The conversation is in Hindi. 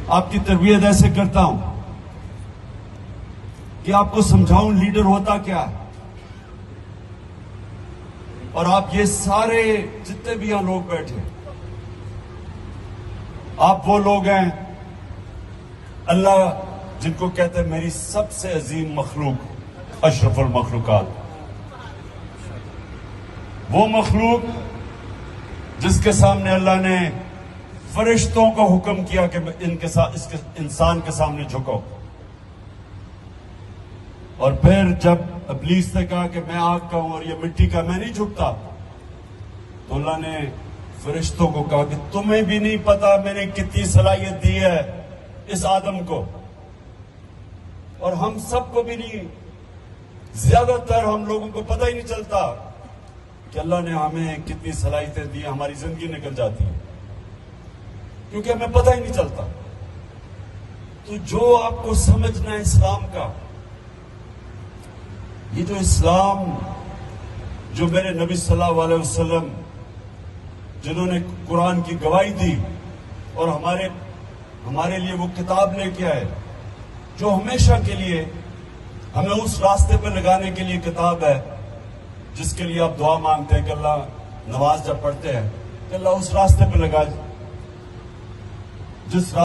आपकी तरबियत ऐसे करता हूं कि आपको समझाऊं लीडर होता क्या है। और आप ये सारे जितने भी यहां लोग बैठे, आप वो लोग हैं अल्लाह जिनको कहते हैं मेरी सबसे अजीम मखलूक, अशरफुल मखलूकात। वो मखलूक जिसके सामने अल्लाह ने फरिश्तों को हुक्म किया कि इनके साथ इसके इंसान के सामने झुको। और फिर जब इब्लीस ने कहा कि मैं आग का हूं और ये मिट्टी का, मैं नहीं झुकता, तो अल्लाह ने फरिश्तों को कहा कि तुम्हें भी नहीं पता मैंने कितनी सलाहियत दी है इस आदम को, और हम सबको भी नहीं, ज्यादातर हम लोगों को पता ही नहीं चलता कि अल्लाह ने हमें कितनी सलाहियतें दी, हमारी जिंदगी निकल जाती है क्योंकि हमें पता ही नहीं चलता। तो जो आपको समझना है इस्लाम का, ये जो इस्लाम, जो मेरे नबी सल्लल्लाहु अलैहि वसल्लम जिन्होंने कुरान की गवाही दी और हमारे लिए वो किताब लेके आए, जो हमेशा के लिए हमें उस रास्ते पर लगाने के लिए किताब है जिसके लिए आप दुआ मांगते हैं कि अल्लाह, नमाज जब पढ़ते हैं कि अल्लाह उस रास्ते पर लगा, जिस